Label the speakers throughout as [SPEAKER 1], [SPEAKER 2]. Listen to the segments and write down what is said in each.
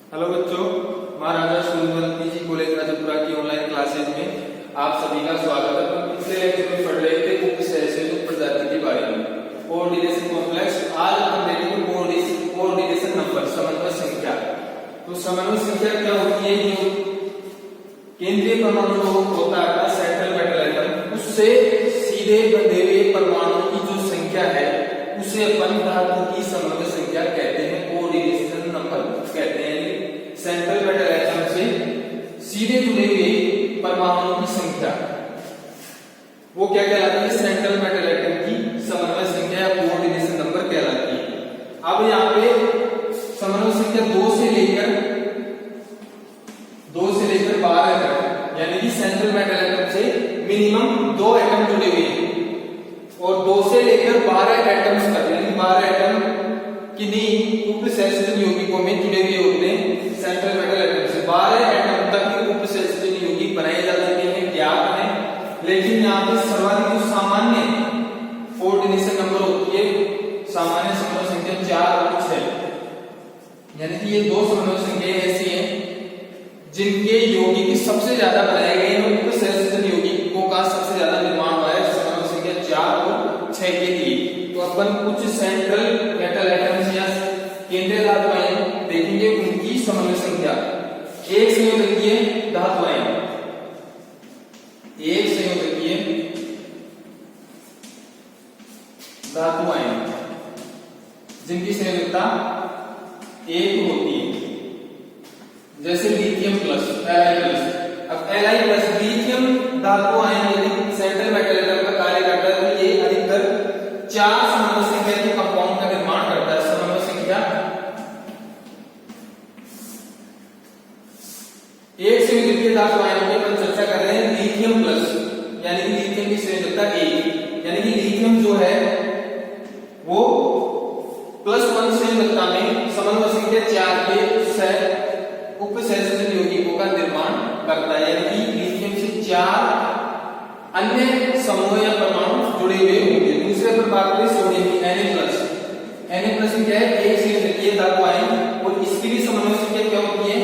[SPEAKER 1] Hello बच्चों, महाराजा सूरजवंती जी college Rajpura की online classes में आप सभी का स्वागत है। हम पिछले लेक्चर में पढ़ रहे थे उपसहसयुग प्रजाति के बारे में, कोऑर्डिनेशन कॉम्प्लेक्स। आज हम देखेंगे कोऑर्डिनेशन नंबर, समन्वय संख्या। तो समन्वय संख्या क्या होती है? जो केंद्रीय परमाणु जो होता है सेंट्रल मेटल एटम, उससे सीधे बंधे हुए परमाणु की जो संख्या है उसे अपन धातु की समन्वय संख्या कहते हैं, कोऑर्डिनेशन नंबर कहते हैं। सेंट्रल मेटल एटम से सीधे जुड़े हुए परमाणुओं की संख्या वो क्या कहलाती है? सेंट्रल मेटल एटम की समन्वय संख्या या कोऑर्डिनेशन नंबर कहलाती है। अब यहाँ पे समन्वय संख्या 2 से लेकर 12 तक, यानी कि सेंट्रल मेटल एटम से मिनिमम 2 एटम जुड़े हुए हैं और 2 से लेकर 12 एटम्स तक, यानी 12 एटम किन्हीं उपसहसयुग यौगिकों में जुड़े हुए होते हैं। सेंट्रल मेटल एटम से 12 एटम तक उपसहसयुग यौगिक बनाए जा सकते हैं, ज्ञात है। लेकिन यहाँ पे सर्वाधिक जो सामान्य कोऑर्डिनेशन नंबर होती है, सामान्य समन्वय संख्या 4 और 6, यानी कि ये 2 समन्वय संख्याएं ऐसी हैं जिनके यौगिक सबसे ज्यादा बनाए गए हैं। उपसहसयुग यौगिकों का सबसे ज्यादा निर्माण हुआ है समन्वय संख्या 4 और 6 के लिए। तो अपन कुछ सेंट्रल मेटल एटम्स या केंद्रीय धातुएं देखेंगे, उनकी समन्वय संख्या। एक संयोजकीय धातुएं, एक संयोजकीय धातुएं जिनकी संयोजकता 1 होती है, जैसे लिथियम प्लस Li+। अब Li+ लिथियम धातु आयन सेंट्रल मेटल एटम का कार्य करता है, तो ये अधिकतर 4 समन्वय संख्या के कंपाउंड का निर्माण करता है। समन्वय संख्या एक संयोजकीय धातु आयन की अपन चर्चा कर रहे हैं, लिथियम प्लस, यानी कि लिथियम की संयोजकता 1, यानी कि लिथियम जो है वो +1 संयोजकता में समन्वय संख्या 4 के उपसहसयुग यौगिकों का निर्माण करता है, यानी कि लिथियम से 4 अन्य समूह या परमाणु जुड़े हुए होंगे। दूसरे पर बात करें सोडियम की, Na+ में क्या है? एक संयोजकीय धातु आयन और इसकी भी समन्वय संख्या क्या होती है?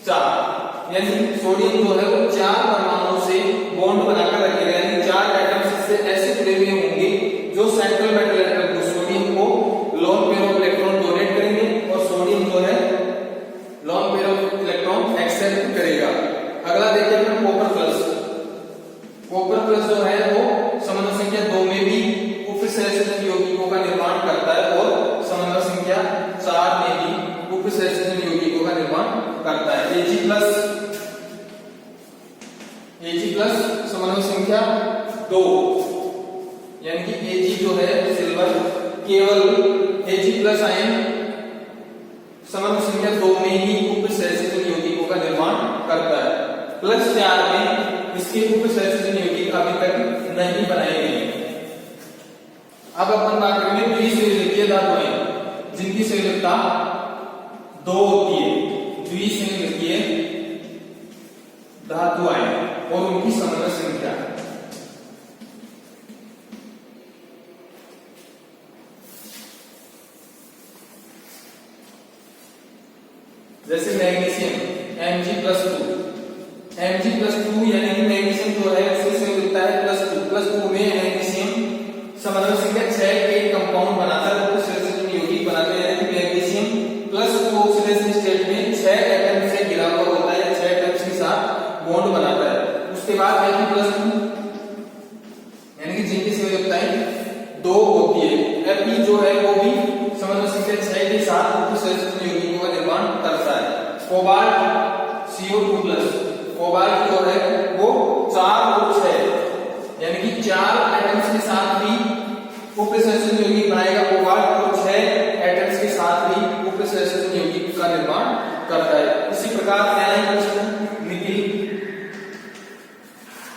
[SPEAKER 1] 4, यानी सोडियम जो है वो 4 परमाणुओं से बॉन्ड बनाकर रखेगा, यानी 4 एटम्स से ऐसे जुड़े हुए होंगे जो सेंट्रल मेटल एटम को सोडियम को lone pair of electron donate करेंगे और सोडियम जो है lone pair of electron accept करेगा। अगला देखिए अपना कॉपर प्लस जो है वो समन्वय संख्या 2 में भी उपसहसयुग यौगिकों का निर्माण करता है और समन्वय संख्या 4 में भी उपसहसयुग यौगिकों का निर्माण करता है। Ag+ समन्वय संख्या 2, यानी कि Ag जो है सिल्वर, केवल Ag+ आयन समन्वय संख्या 2 में ही उपसहसयुग यौगिकों का निर्माण करता है। +4 में इसके उपसहसयुग यौगिक अभी तक नहीं बनाए गए हैं। अब अपन बात करेंगे द्विसंयोजकीय धातुएं जिनकी संयोजकता 2 होती है, द्विसंयोजकीय धातुएं और उनकी समन्वय संख्या। जैसे मैग्नीशियम Mg+2, यानी कि मैग्नीशियम जो है उसकी संयोजकता है +2 में मैग्नीशियम समन्वय संख्या 6 के कंपाउंड बनाता है, उपसहसयुग यौगिक बनाते हैं, यानी कि मैग्नीशियम +2 ऑक्सीडेशन स्टेट में 6 एटम से घिरा हुआ होता है, 6 एटम्स के साथ बॉन्ड बनाता है। उसके बाद Fe+2, यानी कि जिनकी संयोजकताएं 2 होती है। Fe जो है वो भी समन्वय संख्या 6 के साथ उपसहसयुग यौगिकों का निर्माण करता है। कोबाल्ट CO2+, कोबाल्ट जो है वो 4 और 6, यानी कि 4 एटम्स के साथ भी उपसहसयुग यौगिक बनाएगा कोबाल्ट और 6 एटम्स के साथ भी उपसहसयुग यौगिक का निर्माण करता है। इसी प्रकार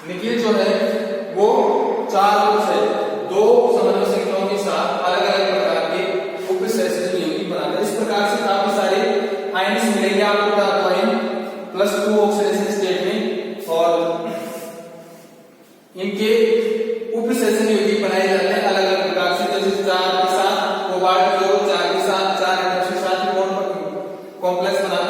[SPEAKER 1] निकिल जो है वो 4 और 6, 2 समन्वय संख्याओं के साथ अलग अलग प्रकार के उपसहसयुग यौगिक बनाता है। इस प्रकार से काफी सारे आयन्स मिलेंगे आपको धातु आयन +2 ऑक्सीडेशन स्टेट में, और इनके उपसहसयुग यौगिक बनाए जाते हैं अलग अलग प्रकार से। जैसे 4 के साथ कोबाल्ट जो 4 के साथ 4 एटम्स के साथ बॉन्ड कॉम्प्लेक्स बना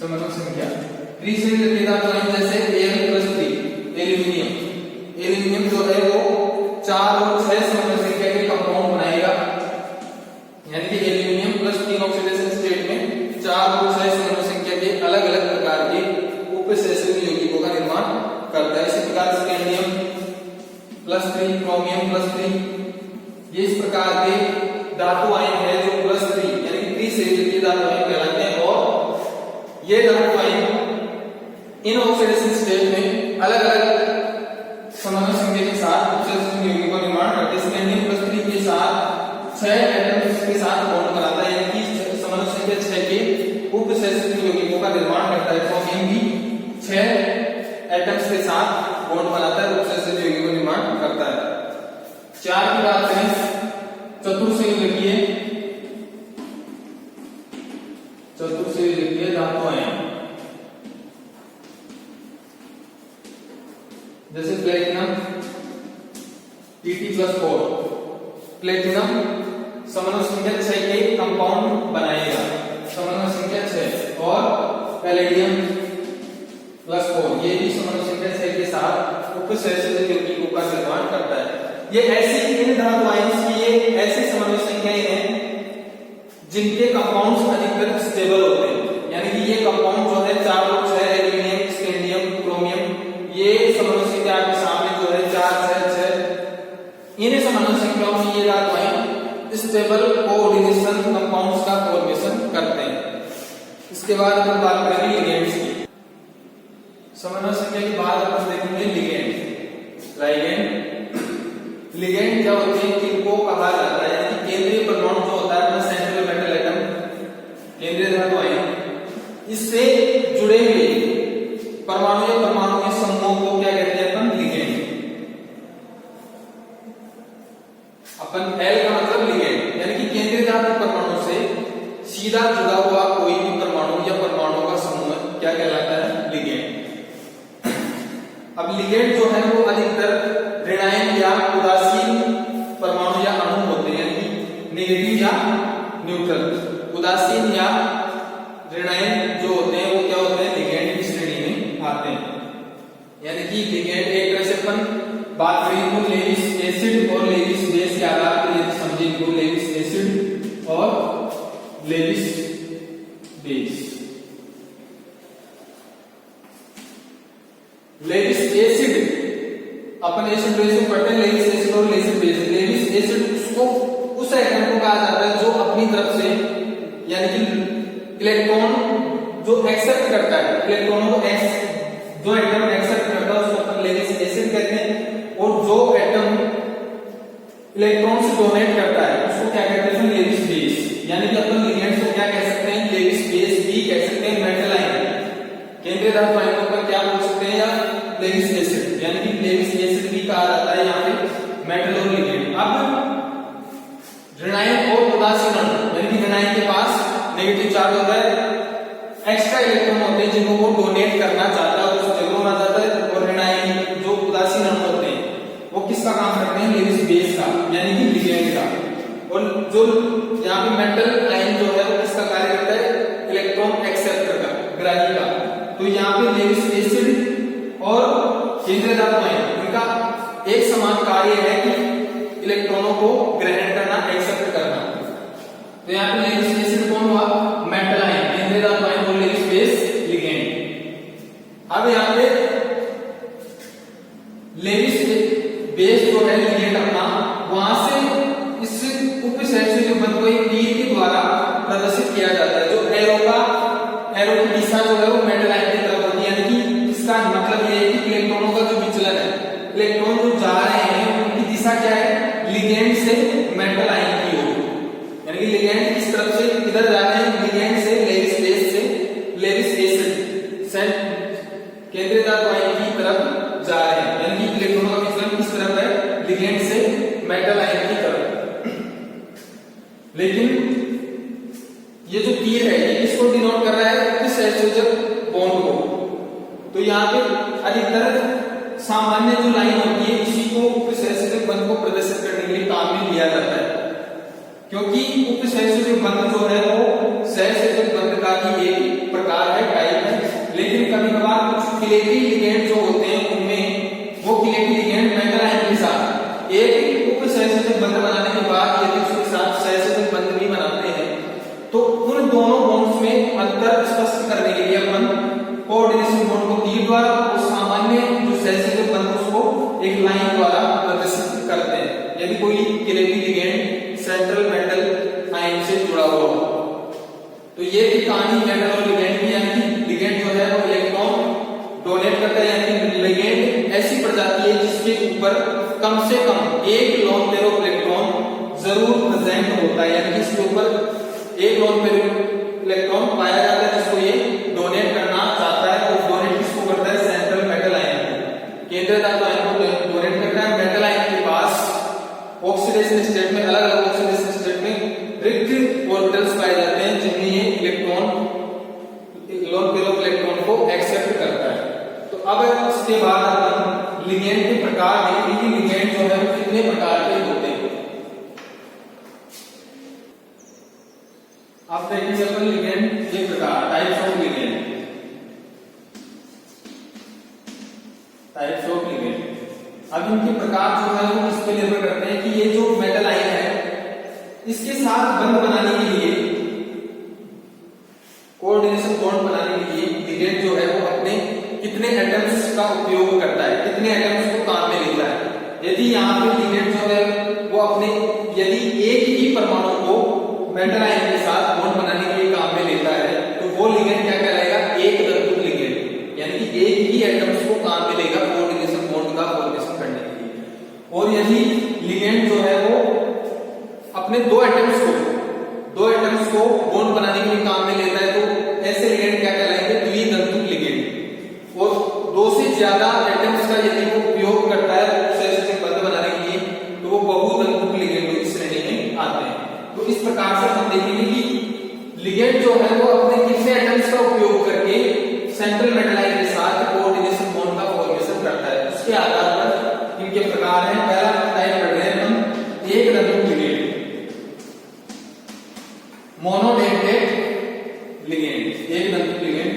[SPEAKER 1] समन्वय संख्या। त्रिश्रेणी धातु आयन जैसे Al+3 एल्यूमिनियम, एल्यूमिनियम जो है वो 4 और 6 समन्वय संख्या के कंपाउंड बनाएगा, यानी कि एल्यूमिनियम प्लस 3 ऑक्सीडेशन स्टेट में 4 और 6 समन्वय संख्या के अलग अलग प्रकार के उपसंयोजक यौगिकों का निर्माण करता है। इसी प्रकार स्कैंडियम +3, क्रोमियम +3, ये इस प्रकार के धातु आयन है जो +3 यानी कि त्रिश्रेणी धातु आयन कहलाते हैं। और ये धातु आयन इन ऑक्सीडेशन स्टेट में अलग अलग समन्वय संख्या के साथ उपसंयोजक यौगिकों का निर्माण करते हैं। स्कैंडियम +3 के साथ 6 एटम्स के साथ बॉन्ड बनाता है, यानी कि समन्वय संख्या 6 के उपसंयोजक यौगिकों का निर्माण करता है। क्रोमियम भी 6 एटम्स के साथ बॉन्ड बनाता है, उपसंयोजक यौगिकों का निर्माण करता है। 4 की बात करें चतुर्संयोजकीय धातु आयन जैसे प्लेटिनम Pt+4, प्लेटिनम समन्वय संख्या 6 के कंपाउंड बनाएगा, समन्वय संख्या 6। और पैलेडियम +4 ये भी समन्वय संख्या 6 के साथ उपसंयोजक यौगिकों का निर्माण करता है। ये ऐसी इन धातु आयन्स की ये ऐसी समन्वय संख्याएं हैं जिनके कंपाउंड्स अधिकतर स्टेबल होते हैं, यानी कि ये कंपाउंड जो है 4 और 6 एल्यूमिनियम, स्कैंडियम, क्रोमियम, ये समन्वय संख्या आपके सामने जो है 4, 6, 6, इन समन्वय संख्याओं में ये धातु आयन स्टेबल कोऑर्डिनेशन कंपाउंड्स का फॉर्मेशन करते हैं। इसके बाद अपन बात करेंगे लिगेंड्स की। समन्वय संख्या के बाद अपन देखेंगे लिगेंड, लाइगेंड। लिगेंड क्या होते हैं, किनको कहा जाता है, यानी केंद्रीय परमाणु जो होता है अपना सेंट्रल मेटल एटम, केंद्रीय धातु आयन, इससे जुड़े हुए परमाणु या परमाणु के समूहों को क्या कहते हैं अपन, लिगेंड। अपन एल का मतलब लिगेंड, यानी कि केंद्रीय धातु परमाणु से सीधा जुड़ा हुआ कोई भी परमाणु या परमाणु का समूह क्या कहलाता है, लिगेंड। अब लिगेंड जो है वो अधिकतर ऋणायन या उदासीन परमाणु या अणु होते हैं, यानी कि नेगेटिव या न्यूट्रल। उदासीन या ऋणायन जो होते हैं वो क्या होते हैं, लिगेंड की श्रेणी में आते हैं। यानी कि लिगेंड एक तरह से अपन बात करें तो लेविस एसिड और लेविस बेस के आधार पर यदि समझे तो लेविस एसिड और लेविस बेस। लेविस एसिड अपन एसिड बेस में पढ़ते हैं, लेविस एसिड और लेविस बेस। लेविस एसिड उसको उस एटम को कहा जाता है जो अपनी तरफ से यानी कि इलेक्ट्रॉन जो एक्सेप्ट करता है, इलेक्ट्रॉनों को जो एटम एक्सेप्ट करता है उसको अपन लेविस एसिड कहते हैं। और जो एटम इलेक्ट्रॉन से डोनेट करता है उसको क्या कहते हैं, लेविस बेस। यानी कि अपन लिगेंड्स को क्या कह सकते हैं, लेविस बेस भी कह सकते हैं। मेटल आयन, केंद्रीय धातु आयन को अपन क्या बोल सकते हैं, या लेविस एसिड, यानी कि लेविस एसिड भी कहा जाता है यहाँ पे मेटल और लिगेंड। अब ऋणायन और उदासीन अणु, यानी कि ऋणायन के पास नेगेटिव चार्ज होता है, एक्स्ट्रा इलेक्ट्रॉन होते हैं जिनको वो डोनेट करना चाहता है, उस जगह में जाता है। और ऋणायन जो उदासीन अणु होते हैं वो किसका काम करते हैं, लेविस बेस का, यानी कि लिगेंड का। और जो यहाँ पे मेटल आयन जो है वो किसका कार्य करता है, इलेक्ट्रॉन एक्सेप्टर का, ग्राही का। तो यहाँ पे लेविस एसिड और केंद्रीय धातु आयन इनका एक समान कार्य है कि इलेक्ट्रॉनों को ग्रहण करना, एक्सेप्ट करना। तो यहाँ पे लेविस एसिड कौन हुआ, मेटल आयन, केंद्रीय धातु आयन और लेविस बेस लिगेंड। अब यहाँ पे लेविस बेस जो है लिगेंड अपना, वहां से इस उपसंयोजक बंध को एक तीर के द्वारा प्रदर्शित किया जाता है। जो एरो की दिशा जो है वो मेटल आयन की तरफ होती है, यानी कि इसका मतलब ये है कि इलेक्ट्रॉनों का जो विचलन है, इलेक्ट्रॉन जो जा रहे हैं उनकी दिशा क्या है, लिगेंड से मेटल आयन की ओर। यानी कि लिगेंड किस तरफ से इधर जा रहे हैं, लिगेंड से लेविस बेस से लेविस एसिड केंद्रीय धातु आयन की तरफ जा रहे हैं। यानी कि इलेक्ट्रॉनों का विचलन किस तरफ है, लिगेंड से मेटल आयन की तरफ। लेकिन ये जो तीर है ये किसको डिनोट कर रहा है, उपसंयोजक बॉन्ड को। तो यहाँ पे अधिकतर सामान्य जो लाइन होती है इसी को उपसंयोजक बंध को प्रदर्शित करने के लिए काम में लिया जाता है, क्योंकि उपसंयोजक बंध जो है वो सहसंयोजक बंध का ही एक प्रकार है, टाइप किलेटी लिगेंड जो होते हैं उनमें वो किलेटी लिगेंड मेटल आयन के साथ एक उपसहसंयोजक बंध बनाने के बाद यदि उसके साथ सहसंयोजक बंध भी बनाते हैं तो उन दोनों बॉन्ड्स में अंतर स्पष्ट करने के लिए अपन कोऑर्डिनेशन बॉन्ड को तीर द्वारा और सामान्य जो सहसंयोजक बंध उसको एक लाइन द्वारा प्रदर्शित करते हैं यदि कोई किलेटी लिगेंड सेंट्रल मेटल आयन से जुड़ा हुआ हो। तो ये भी कहानी मेटल और लिगेंड की, यानी कि लिगेंड जो है वो इलेक्ट्रॉन डोनेट करता है, यानी कि लिगेंड ऐसी प्रजाति है जिसके ऊपर कम से कम एक लोन पेयर ऑफ इलेक्ट्रॉन जरूर प्रेजेंट होता है, यानी कि इसके ऊपर एक लोन पेयर इलेक्ट्रॉन पाया जाता है जिसको ये डोनेट करना चाहता है। और डोनेट किसको करता है? सेंट्रल मेटल आयन को, केंद्रीय धातु आयन को डोनेट करता है। मेटल आयन के पास ऑक्सीडेशन स्टेट में, अलग अलग ऑक्सीडेशन स्टेट में रिक्त ऑर्बिटल्स पाए जाते हैं जिनमें ये electron loan pair of electron को एक्सेप्ट करता है। तो अब इसके बाद अपन लिगेंड के प्रकार देखेंगे कि लिगेंड जो है वो कितने प्रकार के होते हैं। अब देखेंगे अपन लिगेंड के प्रकार, types of ligand. Types of ligand, अब इनके प्रकार जो है वो इस पे निर्भर करते हैं कि ये जो मेटल आयन है इसके साथ बंध बनाने के लिए, कोऑर्डिनेशन बॉन्ड बनाने के लिए लिगेंड जो है वो अपने कितने एटम्स का उपयोग करता है, कितने एटम्स को काम में लेता है। यदि यहाँ पे लिगेंड जो है वो अपने यदि एक ही परमाणु को मेटल आयन के साथ बॉन्ड बनाने के लिए काम में लेता है तो वो लिगेंड क्या कहलाएगा? एक तत्व लिगेंड, यानी कि एक ही एटम्स को काम में लेगा कोऑर्डिनेशन बॉन्ड का फॉर्मेशन करने के लिए। और यदि लिगेंड जो है वो अपने दो एटम्स को बॉन्ड बनाने के लिए काम में लेता है तो ऐसे लिगेंड क्या कहलाएंगे? द्वितंतुक लिगेंड। और दो से ज्यादा एटम्स का यदि वो उपयोग करता है सहसंयोजक बंध बनाने के लिए तो वो बहुतंतुक लिगेंड की श्रेणी में आते हैं। तो इस प्रकार से हम देखेंगे कि लिगेंड जो है वो अपने कितने एटम्स का उपयोग करके सेंट्रल मेटल आयन के साथ कोऑर्डिनेशन बॉन्ड का फॉर्मेशन करता है। उसके आधार पर इनके प्रकार हैं। पहला टाइप पढ़ रहे हैं हम एक तंतुक लिगेंड, मोनोडेंटेट लिगेंड, एक तंतुक लिगेंड।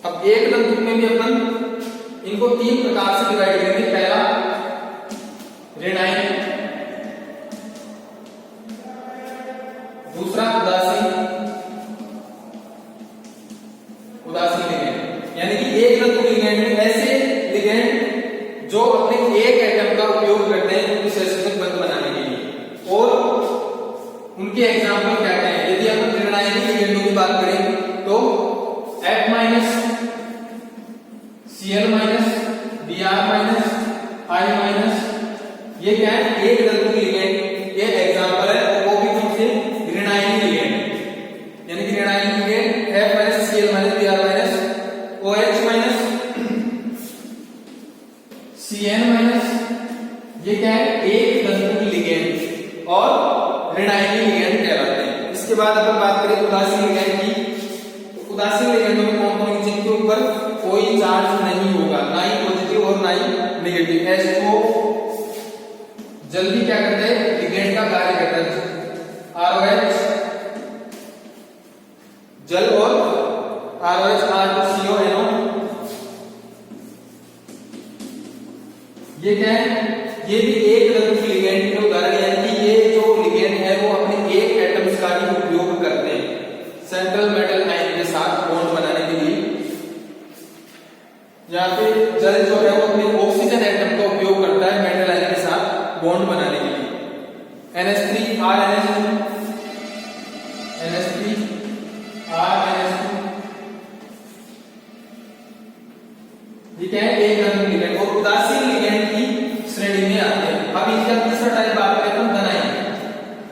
[SPEAKER 1] अब एक तंतुक में भी अपन इनको तीन प्रकार से डिवाइड करेंगे। पहला ऋणायन, दूसरा उदासीन लिगेंड, यानी कि एक तंतुक लिगेंड में ऐसे लिगेंड जो अपने एक एटम का उपयोग करते हैं उनके सहसंयोजक बंध बनाने के लिए। और उनके एग्जाम्पल क्या क्या है? यदि अपन ऋणायन लिगेंडों की बात करें तो F minus, Cl minus, Br minus, I minus, ये क्या है? एक तंतुक लिगेंड ये एग्जांपल है। और वो भी कौन से? ऋणायन लिगेंड, यानी कि ऋणायन ligand F minus, Cl minus, Br minus, OH minus, Cn minus, ये क्या है? एक तंतुक लिगेंड और ऋणायन लिगेंड कहलाते हैं। इसके बाद अपन बात करें उदासीन लिगेंड की। उदासीन लिगेंडों में कौन-कौन जिनके ऊपर कोई चार्ज नहीं होगा, ना ही पॉजिटिव और ना ही नेगेटिव। H2O जल्दी क्या करता है? लिगेंड का कार्य करता है। ROH जल और ROH R2CO ये क्या है? ये भी एक तंतुक लिगेंड के उदाहरण, यानी कि ये जो लिगेंड है वो अपने एक एटम्स का ही उपयोग करते हैं सेंट्रल मेटल आयन के साथ बॉन्ड बनाने के लिए। यहाँ पे जल जो है वो अपने ऑक्सीजन एटम का उपयोग करता है मेटल आयन के साथ बॉन्ड बनाने के लिए। NH3 R NH2, NH3 R NH2, ये क्या है? एक तंतुक लिगेंड। और उदासीन लिगेंड की श्रेणी में आते हैं। अब इसका तीसरा टाइप बात करें हम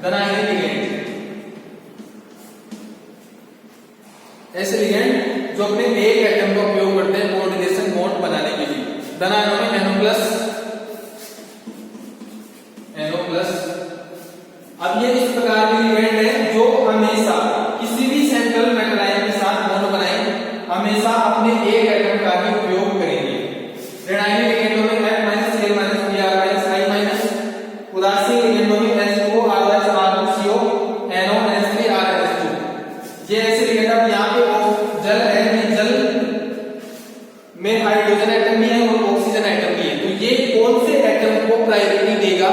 [SPEAKER 1] धनायन लिगेंड। ऐसे लिगेंड जो अपने एक एटम का उपयोग करते हैं कोऑर्डिनेशन बॉन्ड बनाने के लिए। धनायनों में NO प्लस। अब ये इस प्रकार के लिगेंड है जो हमेशा किसी भी सेंट्रल मेटल आयन के साथ बॉन्ड बनाए हमेशा अपने एक एटम का ही उपयोग करेंगे। ऋणायन लिगेंडों में F minus, Cl minus, Br minus, I minus. उदासीन लिगेंडों में H2O, ROH, कौन से एटम को प्रायोरिटी देगा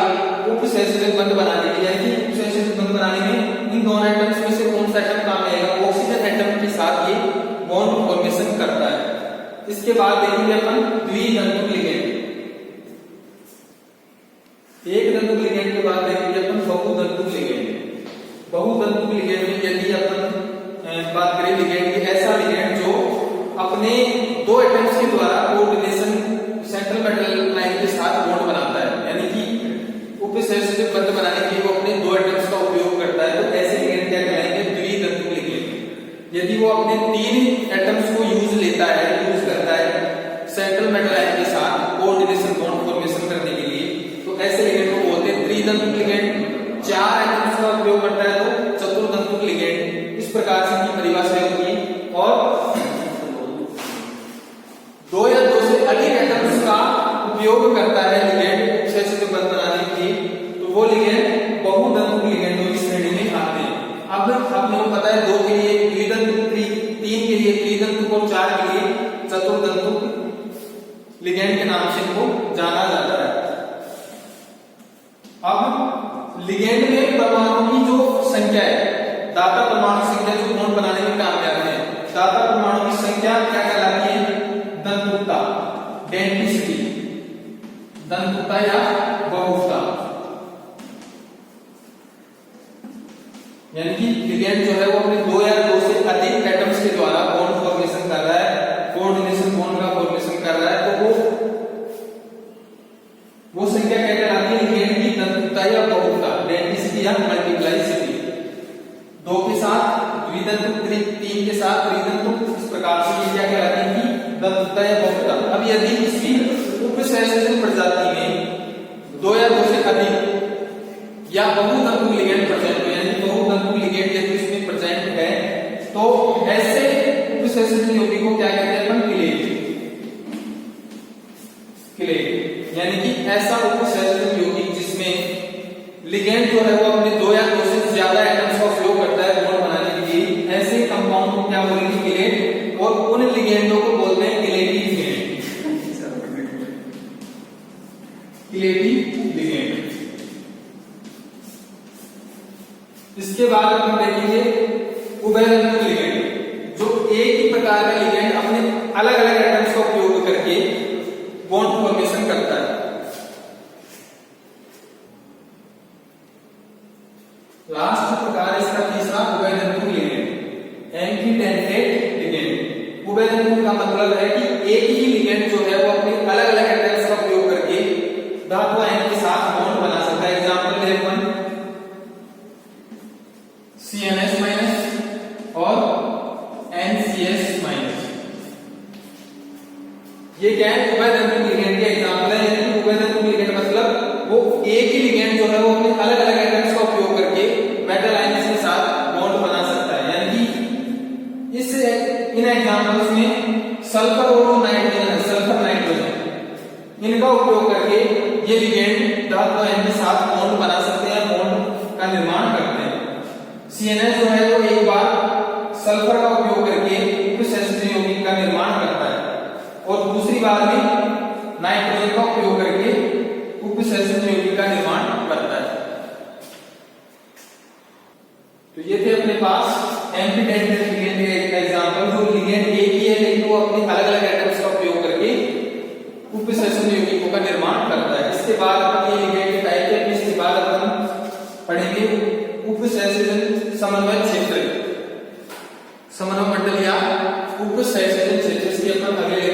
[SPEAKER 1] उपसहसंयोजक बंध बनाने के लिए, यानी कि उपसहसंयोजक बंध बनाने में इन दोनों एटम्स में से कौन सा एटम काम में आएगा, ऑक्सीजन एटम के साथ ये बॉन्ड फॉर्मेशन करता है। इसके बाद देखेंगे अपन द्वितंतुक लिगेंड। एक तंतुक लिगेंड के बाद देखेंगे अपन बहुतंतुक लिगेंड। बहुतंतुक लिगेंड में यदि अपन बात करें लिगेंड की, ऐसा लिगेंड जो अपने दो एटम्स के द्वारा कोऑर्डिनेशन सेंट्रल मेटल लाइन के साथ बॉन्ड बनाता है, यानी कि उपसहसंयोजक बंध बनाने के लिए वो अपने दो एटम्स का उपयोग करता है, तो ऐसे लिगेंड क्या कहलाएंगे, द्वितंतुक लिगेंड। यदि वो अपने तीन एटम्स को यूज करता है सेंट्रल मेटल लाइन के साथ कोऑर्डिनेशन बॉन्ड फॉर्मेशन करने के लिए, तो ऐसे लिगेंड को बोलते हैं त्रितंतुक लिगेंड। चार एटम्स का उपयोग करता है तो चतुर्थंतुक लिगेंड। इस प्रकार से इनकी परिभाषा होती है। और दो या दो से अधिक एटम्स का उपयोग करता है लिगेंड उपसहसंयोजक बंध बनाने के लिए, तो वो लिगेंड बहुतंतुक लिगेंडों की श्रेणी में आते हैं। अब आपको पता है दो के लिए द्वितंतुक, तीन के लिए त्रितंतुक और चार के लिए चतुर्थंतुक लिगेंड के नाम से इनको जाना जाता है। अब लिगेंड में परमाणु की जो संख्या है, दाता परमाणु संख्या जो बॉन्ड बनाने में काम आते हैं, दाता परमाणु की संख्या क्या कहलाती है, दंतुकता, डेंसिटी, दंतुकता या बहुता। यानी कि लिगेंड जो है वो अपने दो या दो से अधिक एटम्स के द्वारा बॉन्ड फॉर्मेशन कर रहा है, कोऑर्डिनेशन बॉन्ड का फॉर्मेशन कर रहा है, तो वो संख्या क्या कहलाती है, लिगेंड की दंतुकता या बहुता, डेंसिटी या मल्टीप्लाइसिटी। दो के साथ द्वितंतुक, तीन के साथ त्रितंतुक, इस प्रकार से ये क्या कहलाती है कि दंतुकता या बहुता। अब यदि किसी उपसहसंयोजक प्रजाति में दो या दो से अधिक या बहुतंतुक लिगेंड प्रेजेंट हो, यानी बहुतंतुक लिगेंड यदि उसमें प्रेजेंट है, तो ऐसे उपसहसंयोजक यौगिक को क्या कहते हैं अपन, किलेट। यानी कि ऐसा उपसहसंयोजक यौगिक जिसमें लिगेंड जो है वो अपने दो या दो से ज्यादा एटम्स का उपयोग करता है बॉन्ड बनाने के लिए, ऐसे कंपाउंड को क्या बोलेंगे, किलेट। और उन लिगेंडों को बोलते हैं किलेटिव लिगेंड, किलेटिव लिगेंड। इसके बाद हम देखेंगे उभयतंतुक लिगेंड, जो एक ही प्रकार का लिगेंड अपने अलग अलग एटम्स का उपयोग करके बॉन्ड फॉर्मेशन करता है। लास्ट प्रकार इसका तीसरा उभयतंतुक लिगेंड, एम्फीटेंटेट लिगेंड। उभयतंतुक का मतलब है कि एक ही लिगेंड जो है वो अपने अलग अलग एटम्स का उपयोग करके धातु आयन के साथ बॉन्ड बना सकता है। एग्जांपल है अपन CNS- और NCS-। ये क्या है, उभयतंतुक लिगेंड के एग्जांपल है। उभयतंतुक लिगेंड मतलब वो एक ही लिगेंड जो है वो अपने अलग अलग एटम्स का उपयोग करके मेटल आयन्स के साथ बॉन्ड बना सकता है। यानी कि इन एग्जांपल्स में सल्फर और नाइट्रोजन, सल्फर नाइट्रोजन, इनका उपयोग करके ये लिगेंड धातु आयन के साथ बॉन्ड बना सकते हैं, बॉन्ड का निर्माण करते हैं। CNS जो है वो एक बार सल्फर का उपयोग करके उपसहसंयोजक यौगिक का निर्माण करता है, और दूसरी बार में नाइट्रोजन का उपयोग करके उपसहसंयोजक यौगिक का निर्माण करता है। तो ये थे अपने पास एम्फीटेंटेट लिगेंड के एग्जांपल, जो लिगेंड एक ही है लेकिन वो अपने अलग अलग एटम्स का उपयोग करके उपसहसंयोजक यौगिकों का निर्माण करता है। इसके बाद अपन ये लिगेंड टाइप है, इसके बाद अपन पढ़ेंगे उपसहसंयोजक समन्वय क्षेत्र, समन्वय मंडल या उपसहसंयोजक क्षेत्र। इसके अपन अगले